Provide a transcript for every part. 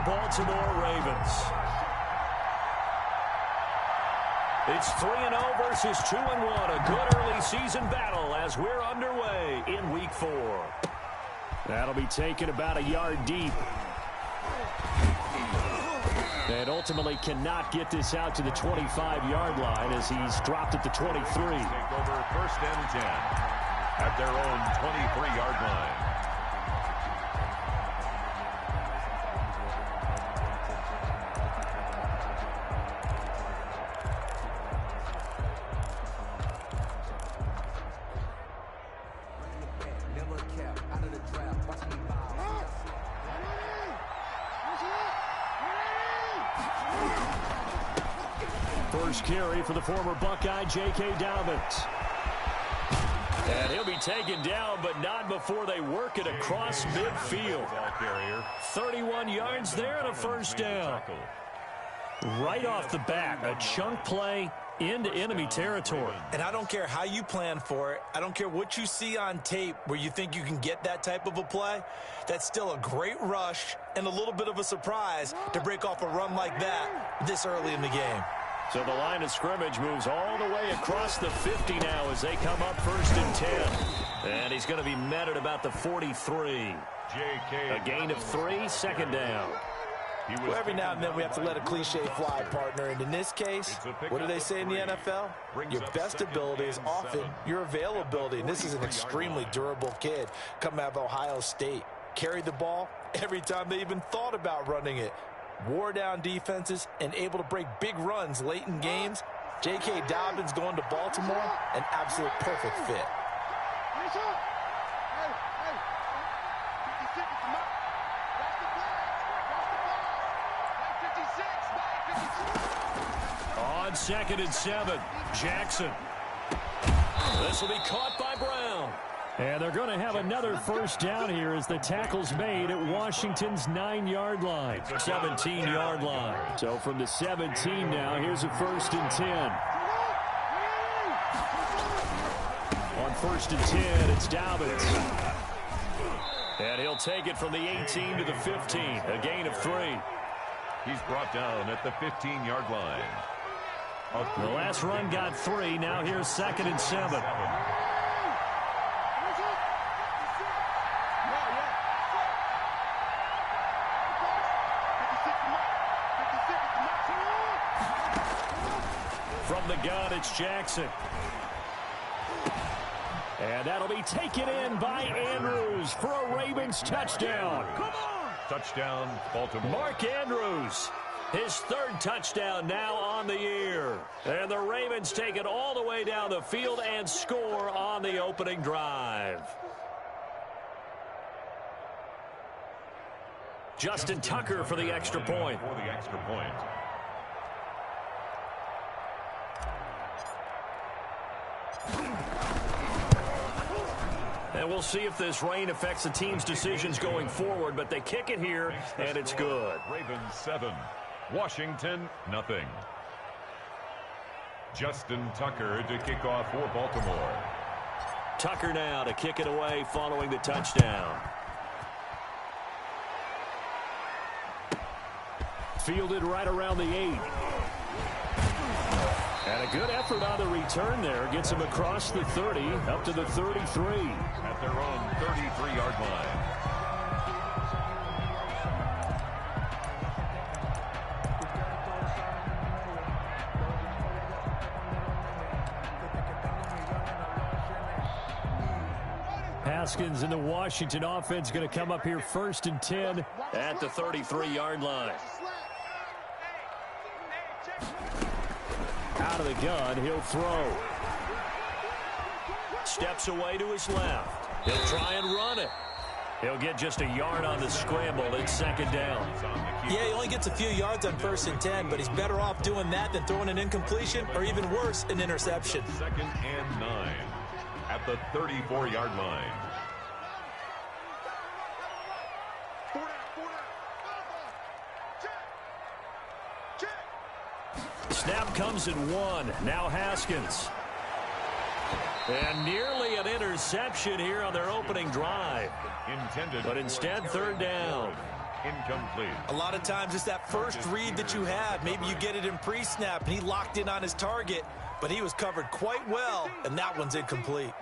Baltimore Ravens. It's 3-0 versus 2-1. A good early season battle as we're underway in Week 4. That'll be taken about a yard deep. And ultimately cannot get this out to the 25-yard line as he's dropped at the 23. Take over 1st and 10 at their own 23-yard line. First carry for the former Buckeye, J.K. Dobbins. And he'll be taken down, but not before they work it across midfield. 31 yards there and a first down. Right off the bat, a chunk play into enemy territory. And I don't care how you plan for it. I don't care what you see on tape where you think you can get that type of a play. That's still a great rush and a little bit of a surprise to break off a run like that this early in the game. So the line of scrimmage moves all the way across the 50 now as they come up 1st and 10. And he's going to be met at about the 43. A gain of 3, 2nd down. Well, every now and then we have to let a cliche fly, partner. And in this case, what do they say in the NFL? Your best ability is often your availability. And this is an extremely durable kid coming out of Ohio State. Carried the ball every time they even thought about running it. Wore down defenses and able to break big runs late in games. J.K. Dobbins going to Baltimore, an absolute perfect fit. On 2nd and 7, Jackson. This will be caught by Brown. And they're going to have another first down here as the tackle's made at Washington's 9-yard line, 17-yard line. So from the 17 now, here's a 1st and 10. On 1st and 10, it's Dobbins. And he'll take it from the 18 to the 15, a gain of 3. He's brought down at the 15-yard line. The last run got 3. Now here's 2nd and 7. From the gun, it's Jackson. And that'll be taken in by Andrews for a Ravens touchdown. Come on! Touchdown, Baltimore. Mark Andrews, his 3rd touchdown now on the year. And the Ravens take it all the way down the field and score on the opening drive. Justin Tucker for the extra point. And we'll see if this rain affects the team's decisions going forward, but they kick it here, and it's good. Ravens 7, Washington nothing. Justin Tucker to kick off for Baltimore. Tucker now to kick it away following the touchdown. Fielded right around the 8. And a good effort on the return there. Gets him across the 30, up to the 33. At their own 33-yard line. Haskins and the Washington offense going to come up here 1st and 10 at the 33-yard line. Out of the gun, he'll throw. Steps away to his left. He'll try and run it. He'll get just a yard on the scramble. It's 2nd down. Yeah, he only gets a few yards on 1st and 10, but he's better off doing that than throwing an incompletion or even worse, an interception. 2nd and 9 at the 34-yard line. Snap comes in 1. Now Haskins. And nearly an interception here on their opening drive. But instead, 3rd down. incomplete. A lot of times it's that first read that you have. Maybe you get it in pre-snap, and he locked in on his target, but he was covered quite well, and that one's incomplete.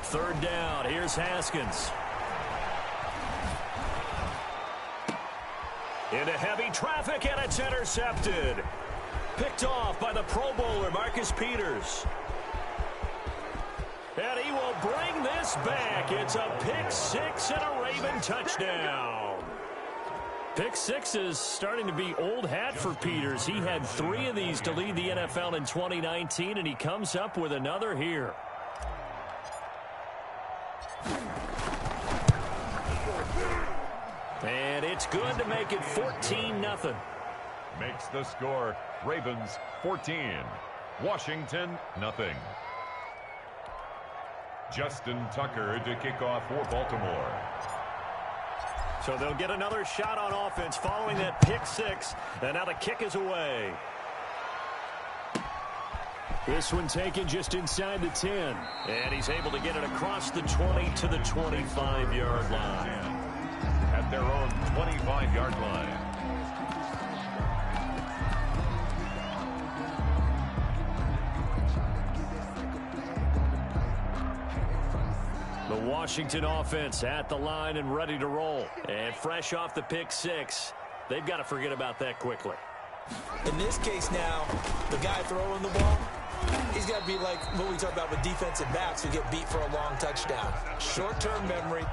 Third down. Here's Haskins. Into heavy traffic, and it's intercepted. Picked off by the Pro Bowler, Marcus Peters. And he will bring this back. It's a pick six and a Raven touchdown. Pick six is starting to be old hat for Peters. He had 3 of these to lead the NFL in 2019, and he comes up with another here. And it's good to make it 14-0. Makes the score Ravens 14, Washington nothing. Justin Tucker to kick off for Baltimore. So they'll get another shot on offense following that pick six. And now the kick is away. This one taken just inside the 10. And he's able to get it across the 20 to the 25-yard line. At their own 25-yard line. The Washington offense at the line and ready to roll. And fresh off the pick six, they've got to forget about that quickly. In this case now, the guy throwing the ball, he's got to be like what we talk about with defensive backs who get beat for a long touchdown. Short-term memory,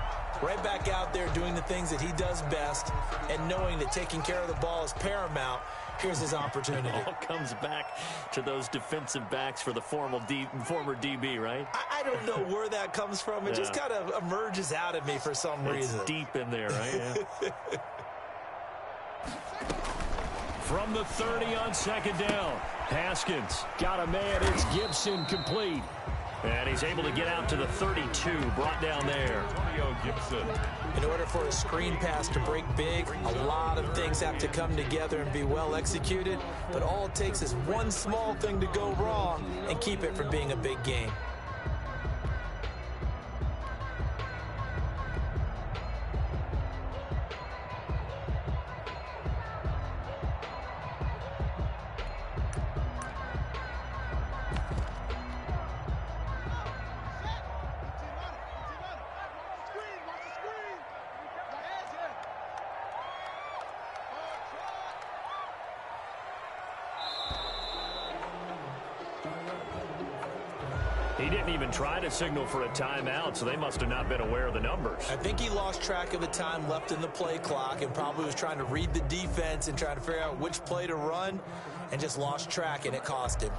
right back out there doing the things that he does best, and knowing that taking care of the ball is paramount. Here's his opportunity. It all comes back to those defensive backs for the former DB, right? I don't know where that comes from. It just kind of emerges out of me for some reason. It's deep in there, right? Yeah. From the 30 on second down, Haskins got a man. It's Gibson complete. And he's able to get out to the 32, brought down there. Gibson. In order for a screen pass to break big, a lot of things have to come together and be well executed. But all it takes is one small thing to go wrong and keep it from being a big game. He didn't even try to signal for a timeout, so they must have not been aware of the numbers. I think he lost track of the time left in the play clock and probably was trying to read the defense and trying to figure out which play to run and just lost track, and it cost him.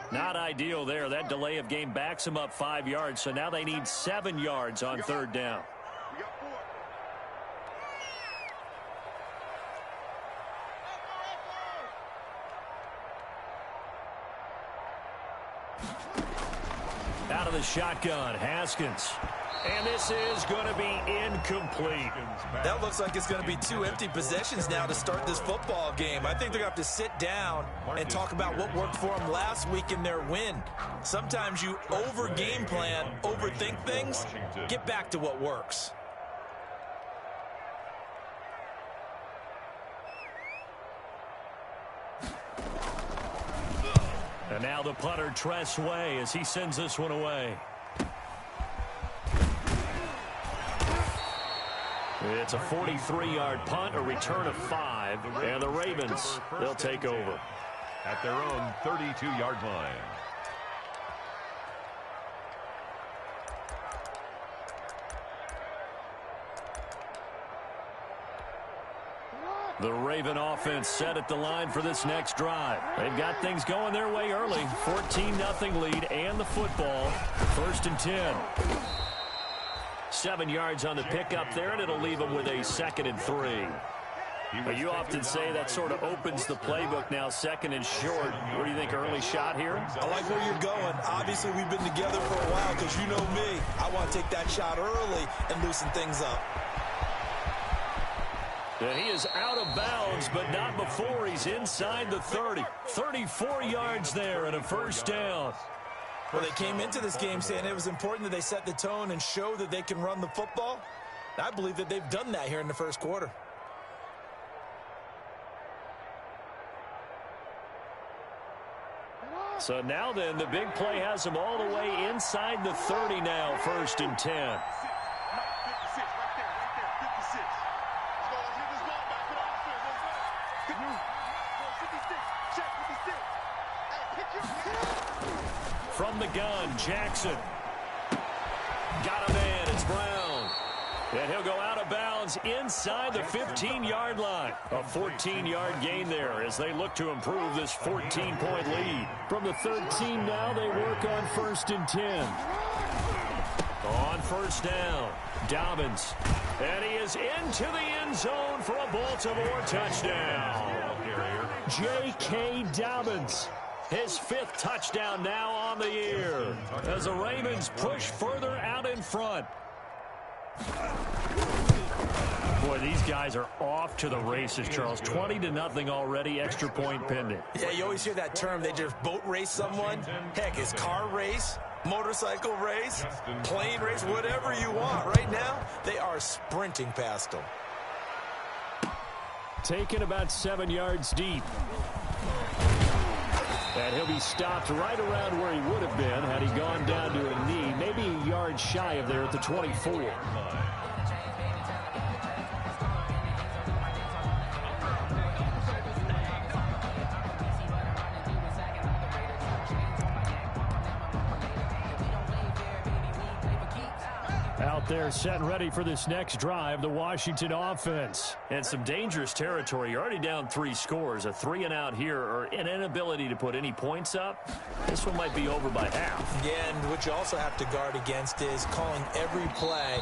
Not ideal there. That delay of game backs them up 5 yards, so now they need 7 yards on third down. Out of the shotgun, Haskins. And this is going to be incomplete. That looks like it's going to be 2 empty possessions now to start this football game. I think they're going to have to sit down and talk about what worked for them last week in their win. Sometimes you over-game plan, overthink things, get back to what works. And now the punter, Tress Way, as he sends this one away. It's a 43-yard punt, a return of 5, and the Ravens, they'll take over. At their own 32-yard line. The Raven offense set at the line for this next drive. They've got things going their way early. 14-0 lead and the football. 1st and 10. 7 yards on the pickup there, and it'll leave them with a 2nd and 3. But you often say that sort of opens the playbook now, 2nd and short. What do you think, early shot here? I like where you're going. Obviously, we've been together for a while because you know me. I want to take that shot early and loosen things up. And he is out of bounds, but not before he's inside the 30. 34 yards there and a 1st down. Well, they came into this game saying it was important that they set the tone and show that they can run the football. I believe that they've done that here in the 1st quarter. So now then, the big play has him all the way inside the 30 now, 1st and 10. From the gun, Jackson. Got a man, it's Brown. And he'll go out of bounds inside the 15-yard line. A 14-yard gain there as they look to improve this 14-point lead. From the 13 now, they work on 1st and 10. On 1st down, Dobbins. And he is into the end zone for a Baltimore touchdown. J.K. Dobbins. His 5th touchdown now on the year as the Ravens push further out in front. Boy, these guys are off to the races, Charles. 20-0 already, extra point pending. Yeah, you always hear that term, they just boat race someone. Heck, it's car race, motorcycle race, plane race, whatever you want. Right now, they are sprinting past them. Taken about 7 yards deep. And he'll be stopped right around where he would have been had he gone down to a knee, maybe a yard shy of there at the 24. Out there set and ready for this next drive, the Washington offense. And some dangerous territory. You're already down 3 scores. A 3-and-out here or an inability to put any points up. This one might be over by half. Yeah, and what you also have to guard against is calling every play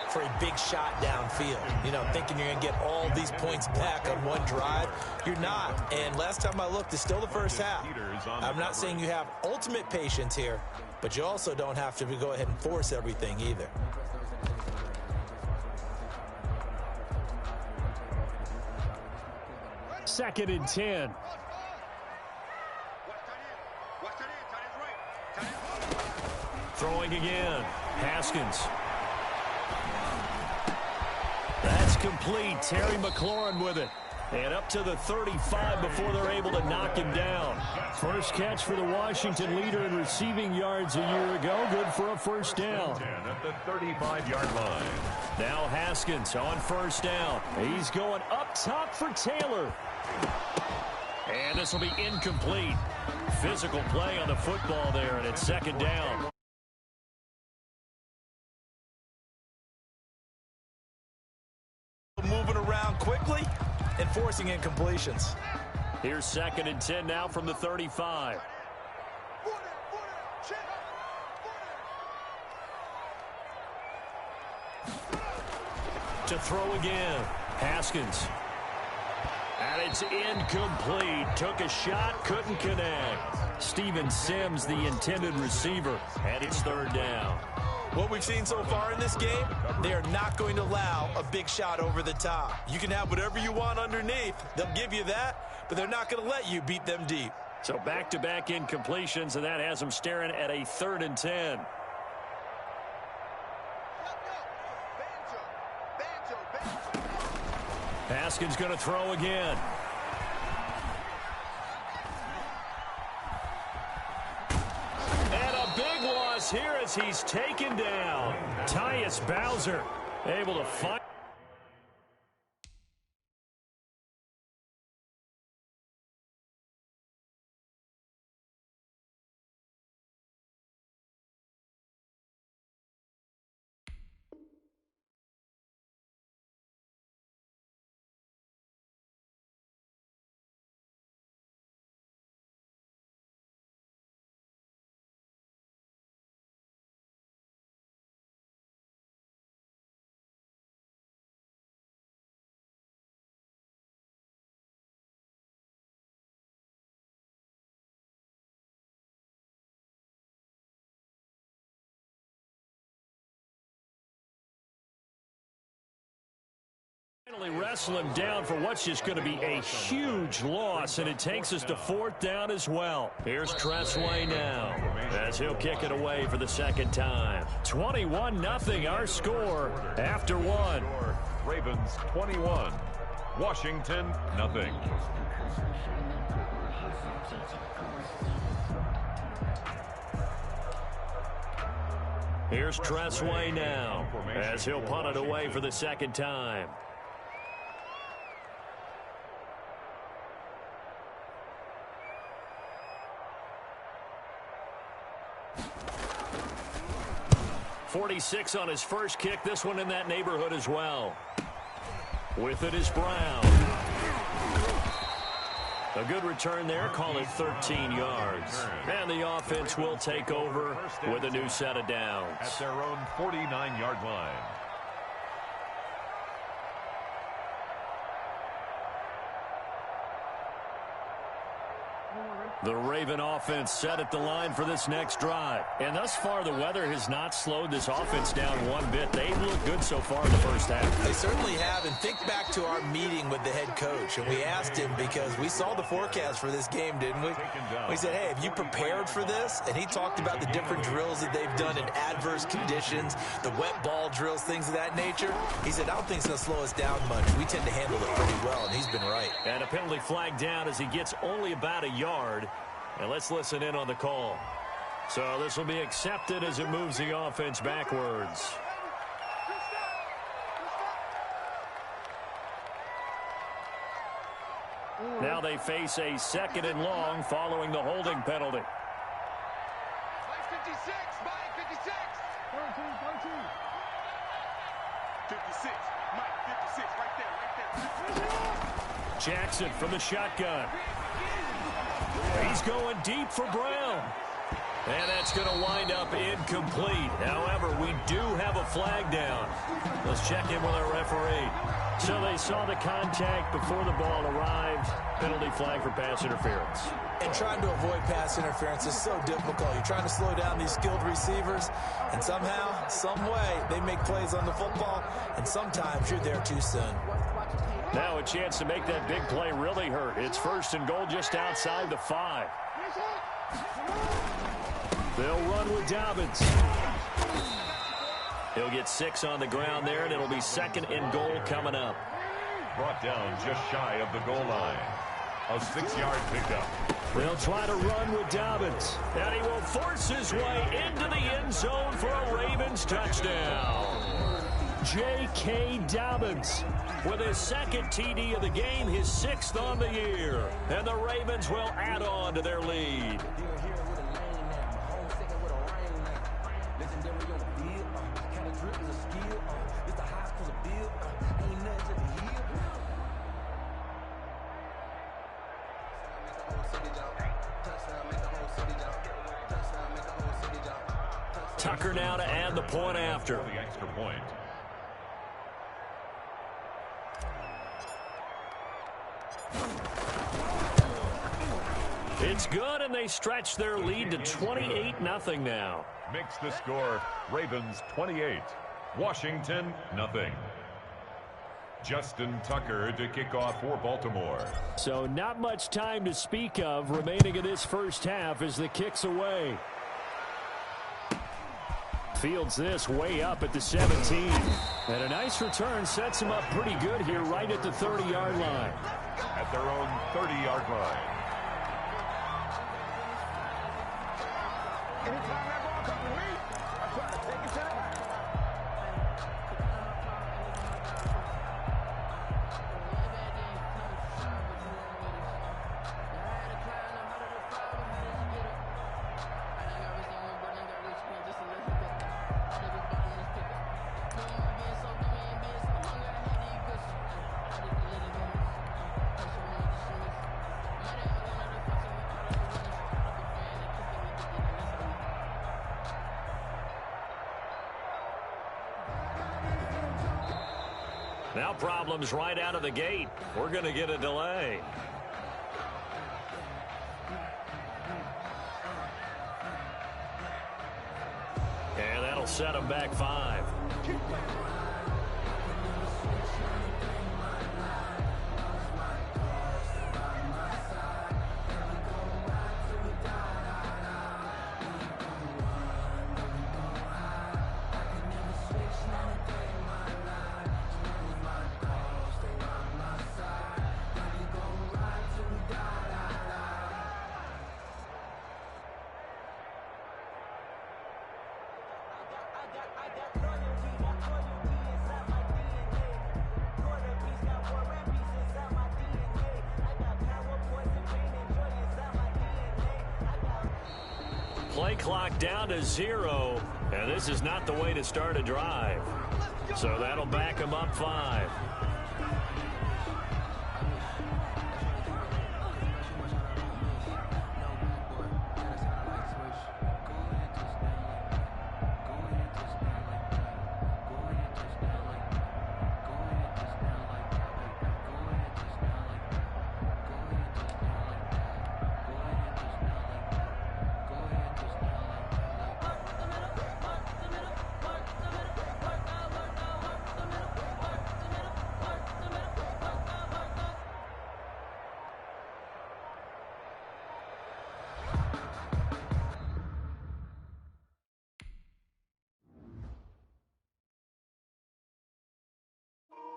for a big shot downfield. You know, thinking you're going to get all these points back on one drive. You're not. And last time I looked, it's still the 1st half. I'm not saying you have ultimate patience here, but you also don't have to go ahead and force everything either. Second and 10. Throwing again. Haskins. That's complete. Terry McLaurin with it. And up to the 35 before they're able to knock him down. First catch for the Washington leader in receiving yards a year ago. Good for a 1st down. At the 35-yard line. Now Haskins on 1st down. He's going up top for Taylor. And this will be incomplete. Physical play on the football there, and it's 2nd down. Moving around quickly and forcing incompletions. Here's 2nd and 10 now from the 35. To throw again. Haskins. And it's incomplete. Took a shot, couldn't connect. Steven Sims, the intended receiver, and it's 3rd down. What we've seen so far in this game, they are not going to allow a big shot over the top. You can have whatever you want underneath. They'll give you that, but they're not going to let you beat them deep. So back-to-back incompletions, and that has them staring at a 3rd and 10. Haskins going to throw again. And a big loss here as he's taken down. Tyus Bowser able to fight. Finally wrestle him down for what's just going to be a huge loss, and it takes us to 4th down as well. Here's Tressway now as he'll kick it away for the second time. 21-0 our score after 1. Ravens 21, Washington nothing. Here's Tressway now as he'll punt it away for the second time. .46 on his first kick. This one in that neighborhood as well. With it is Brown. A good return there. Call it 13 yards. And the offense will take over with a new set of downs. At their own 49-yard line. The Raven offense set at the line for this next drive. And thus far, the weather has not slowed this offense down one bit. They've looked good so far in the first half. They certainly have. And think back to our meeting with the head coach. And we asked him because we saw the forecast for this game, didn't we? We said, hey, have you prepared for this? And he talked about the different drills that they've done in adverse conditions, the wet ball drills, things of that nature. He said, I don't think it's going to slow us down much. We tend to handle it pretty well, and he's been right. And a penalty flag down as he gets only about a yard. And let's listen in on the call. So this will be accepted as it moves the offense backwards. Now they face a 2nd and long following the holding penalty. 56, Mike, 56. 56, Mike, 56, right there. Jackson from the shotgun. He's going deep for Brown. And that's going to wind up incomplete. However, we do have a flag down. Let's check in with our referee. So they saw the contact before the ball arrived. Penalty flag for pass interference. And trying to avoid pass interference is so difficult. You're trying to slow down these skilled receivers, and somehow, some way, they make plays on the football, and sometimes you're there too soon. Now a chance to make that big play really hurt. It's 1st and goal just outside the 5. They'll run with Dobbins. He'll get 6 on the ground there, and it'll be 2nd and goal coming up. Brought down just shy of the goal line. A 6-yard pickup. They'll try to run with Dobbins. And he will force his way into the end zone for a Ravens touchdown. J.K. Dobbins with his 2nd TD of the game, his 6th on the year. And the Ravens will add on to their lead. Tucker now to add the point after. The extra point. It's good, and they stretch their lead to 28-0 now. Makes the score Ravens 28, Washington nothing. Justin Tucker to kick off for Baltimore. So not much time to speak of remaining in this first half as the kick's away. Fields this way up at the 17. And a nice return sets him up pretty good here right at the 30-yard line. At their own 30-yard line. Anytime that ball comes to me, I try to take it to the back. Now problems right out of the gate. We're going to get a delay. And that'll set them back 5. Play clock down to 0, and this is not the way to start a drive. So that'll back them up 5.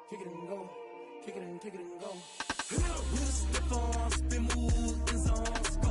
Kick it and go, kick it and go. With a stiff arm, spin move in zone.